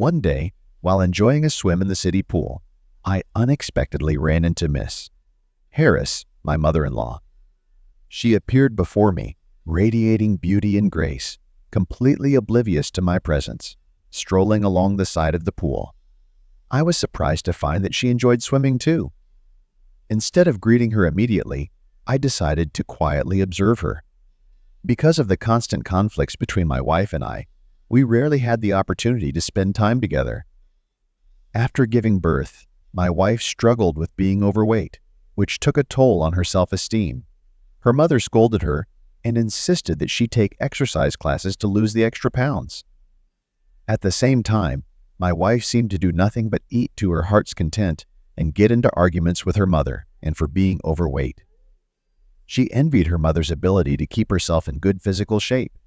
One day, while enjoying a swim in the city pool, I unexpectedly ran into Miss Harris, my mother-in-law. She appeared before me, radiating beauty and grace, completely oblivious to my presence, strolling along the side of the pool. I was surprised to find that she enjoyed swimming too. Instead of greeting her immediately, I decided to quietly observe her. Because of the constant conflicts between my wife and I, we rarely had the opportunity to spend time together. After giving birth, my wife struggled with being overweight, which took a toll on her self-esteem. Her mother scolded her and insisted that she take exercise classes to lose the extra pounds. At the same time, my wife seemed to do nothing but eat to her heart's content and get into arguments with her mother and for being overweight. She envied her mother's ability to keep herself in good physical shape.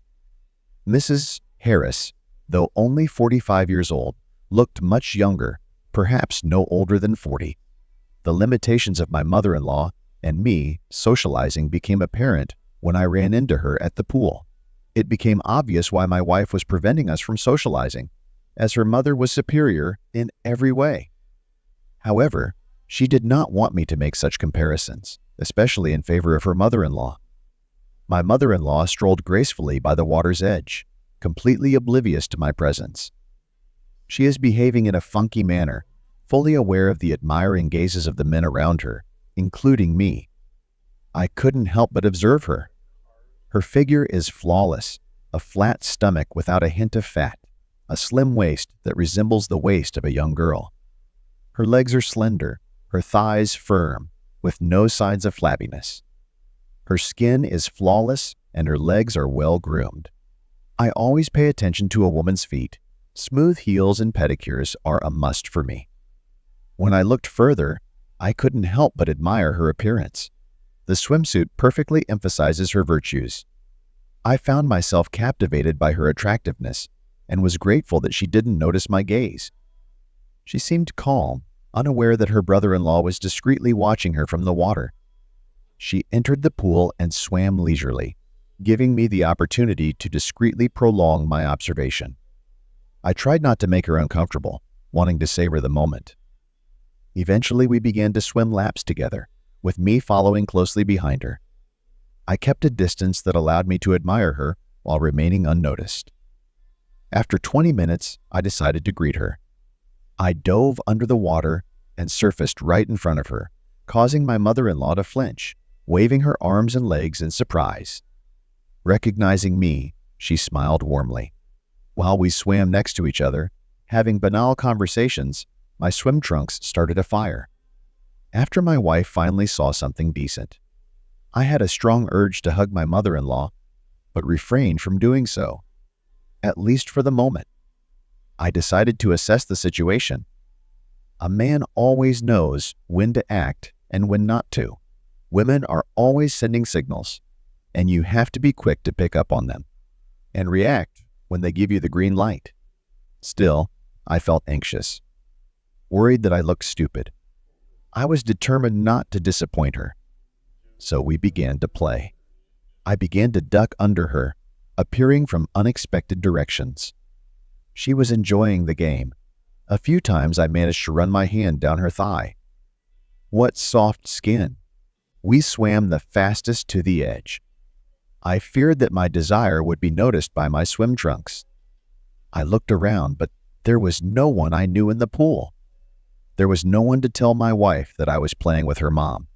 Mrs. Harris, though only 45 years old, looked much younger, perhaps no older than 40. The limitations of my mother-in-law and me socializing became apparent when I ran into her at the pool. It became obvious why my wife was preventing us from socializing, as her mother was superior in every way. However, she did not want me to make such comparisons, especially in favor of her mother-in-law. My mother-in-law strolled gracefully by the water's edge, completely oblivious to my presence. She is behaving in a funky manner, fully aware of the admiring gazes of the men around her, including me. I couldn't help but observe her. Her figure is flawless, a flat stomach without a hint of fat, a slim waist that resembles the waist of a young girl. Her legs are slender, her thighs firm, with no signs of flabbiness. Her skin is flawless and her legs are well groomed. I always pay attention to a woman's feet. Smooth heels and pedicures are a must for me. When I looked further, I couldn't help but admire her appearance. The swimsuit perfectly emphasizes her virtues. I found myself captivated by her attractiveness and was grateful that she didn't notice my gaze. She seemed calm, unaware that her brother-in-law was discreetly watching her from the water. She entered the pool and swam leisurely, giving me the opportunity to discreetly prolong my observation. I tried not to make her uncomfortable, wanting to savor the moment. Eventually, we began to swim laps together, with me following closely behind her. I kept a distance that allowed me to admire her while remaining unnoticed. After 20 minutes, I decided to greet her. I dove under the water and surfaced right in front of her, causing my mother-in-law to flinch, waving her arms and legs in surprise. Recognizing me, she smiled warmly. While we swam next to each other, having banal conversations, my swim trunks started a fire. After my wife finally saw something decent, I had a strong urge to hug my mother-in-law, but refrained from doing so, at least for the moment. I decided to assess the situation. A man always knows when to act and when not to. Women are always sending signals, and you have to be quick to pick up on them and react when they give you the green light. Still, I felt anxious, worried that I looked stupid. I was determined not to disappoint her, so we began to play. I began to duck under her, appearing from unexpected directions. She was enjoying the game. A few times I managed to run my hand down her thigh. What soft skin! We swam the fastest to the edge. I feared that my desire would be noticed by my swim trunks. I looked around, but there was no one I knew in the pool. There was no one to tell my wife that I was playing with her mom.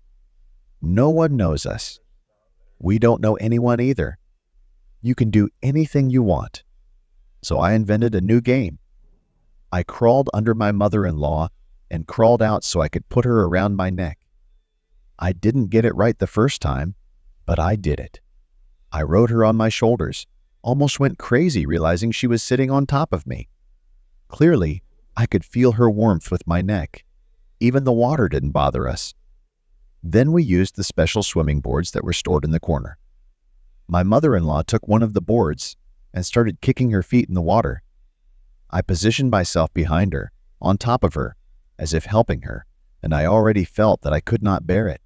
No one knows us. We don't know anyone either. You can do anything you want. So I invented a new game. I crawled under my mother-in-law and crawled out so I could put her around my neck. I didn't get it right the first time, but I did it. I rode her on my shoulders, almost went crazy realizing she was sitting on top of me. Clearly, I could feel her warmth with my neck. Even the water didn't bother us. Then we used the special swimming boards that were stored in the corner. My mother-in-law took one of the boards and started kicking her feet in the water. I positioned myself behind her, on top of her, as if helping her, and I already felt that I could not bear it.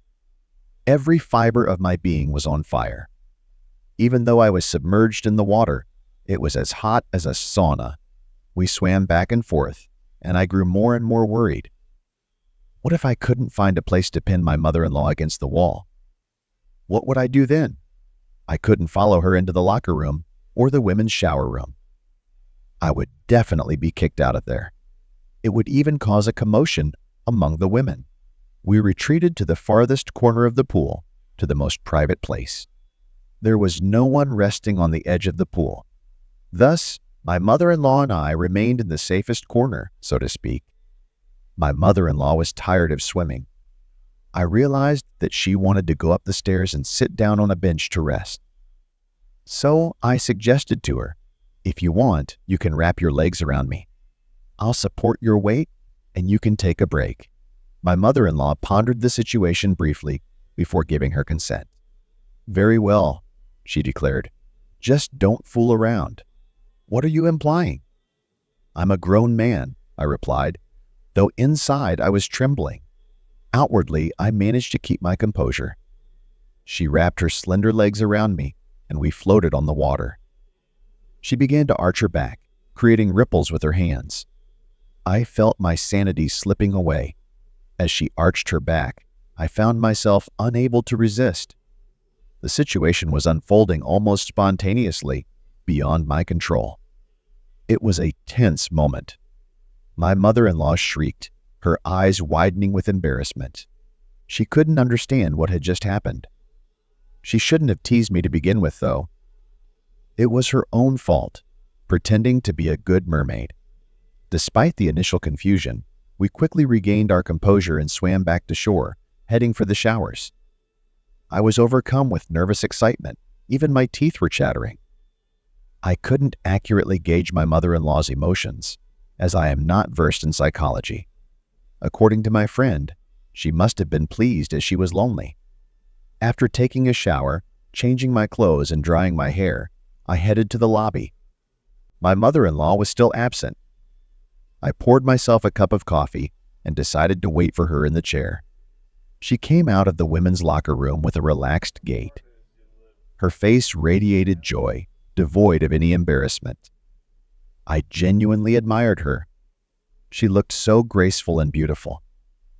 Every fiber of my being was on fire. Even though I was submerged in the water, it was as hot as a sauna. We swam back and forth, and I grew more and more worried. What if I couldn't find a place to pin my mother-in-law against the wall? What would I do then? I couldn't follow her into the locker room or the women's shower room. I would definitely be kicked out of there. It would even cause a commotion among the women. We retreated to the farthest corner of the pool, to the most private place. There was no one resting on the edge of the pool. Thus, my mother-in-law and I remained in the safest corner, so to speak. My mother-in-law was tired of swimming. I realized that she wanted to go up the stairs and sit down on a bench to rest. So I suggested to her, "If you want, you can wrap your legs around me. I'll support your weight, and you can take a break." My mother-in-law pondered the situation briefly before giving her consent. "Very well," she declared. "Just don't fool around." "What are you implying?" "I'm a grown man," I replied, though inside I was trembling. Outwardly, I managed to keep my composure. She wrapped her slender legs around me, and we floated on the water. She began to arch her back, creating ripples with her hands. I felt my sanity slipping away. As she arched her back, I found myself unable to resist. The situation was unfolding almost spontaneously, beyond my control. It was a tense moment. My mother-in-law shrieked, her eyes widening with embarrassment. She couldn't understand what had just happened. She shouldn't have teased me to begin with, though. It was her own fault, pretending to be a good mermaid. Despite the initial confusion, we quickly regained our composure and swam back to shore, heading for the showers. I was overcome with nervous excitement. Even my teeth were chattering. I couldn't accurately gauge my mother-in-law's emotions, as I am not versed in psychology. According to my friend, she must have been pleased as she was lonely. After taking a shower, changing my clothes, and drying my hair, I headed to the lobby. My mother-in-law was still absent. I poured myself a cup of coffee and decided to wait for her in the chair. She came out of the women's locker room with a relaxed gait. Her face radiated joy, devoid of any embarrassment. I genuinely admired her. She looked so graceful and beautiful.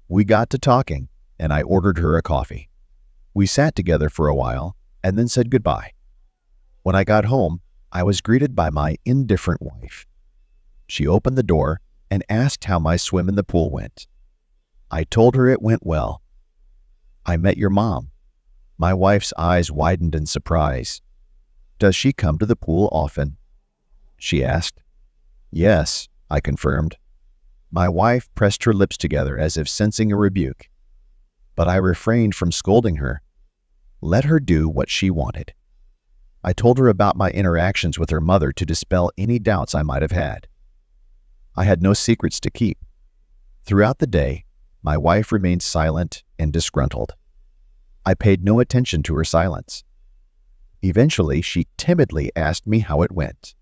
We got to talking, and I ordered her a coffee. We sat together for a while and then said goodbye. When I got home, I was greeted by my indifferent wife. She opened the door and asked how my swim in the pool went. I told her it went well. "I met your mom." My wife's eyes widened in surprise. "Does she come to the pool often?" she asked. "Yes," I confirmed. My wife pressed her lips together as if sensing a rebuke, but I refrained from scolding her. Let her do what she wanted. I told her about my interactions with her mother to dispel any doubts I might have had. I had no secrets to keep. Throughout the day, my wife remained silent and disgruntled. I paid no attention to her silence. Eventually, she timidly asked me how it went.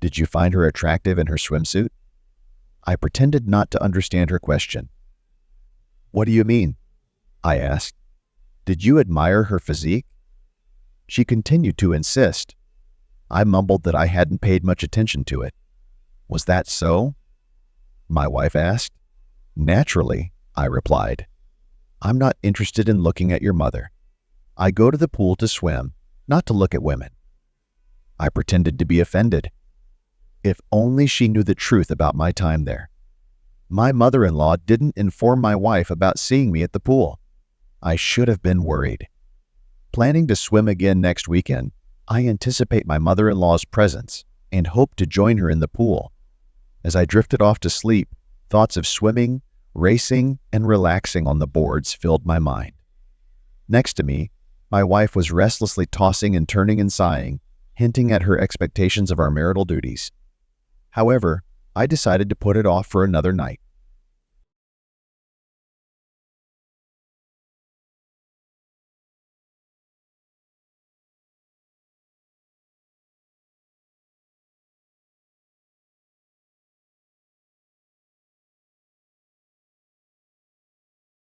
"Did you find her attractive in her swimsuit?" I pretended not to understand her question. "What do you mean?" I asked. "Did you admire her physique?" She continued to insist. I mumbled that I hadn't paid much attention to it. "Was that so?" my wife asked. "Naturally," I replied. "I'm not interested in looking at your mother. I go to the pool to swim, not to look at women." I pretended to be offended. If only she knew the truth about my time there. My mother-in-law didn't inform my wife about seeing me at the pool. I should have been worried. Planning to swim again next weekend, I anticipate my mother-in-law's presence and hope to join her in the pool. As I drifted off to sleep, thoughts of swimming, racing, and relaxing on the boards filled my mind. Next to me, my wife was restlessly tossing and turning and sighing, hinting at her expectations of our marital duties. However, I decided to put it off for another night.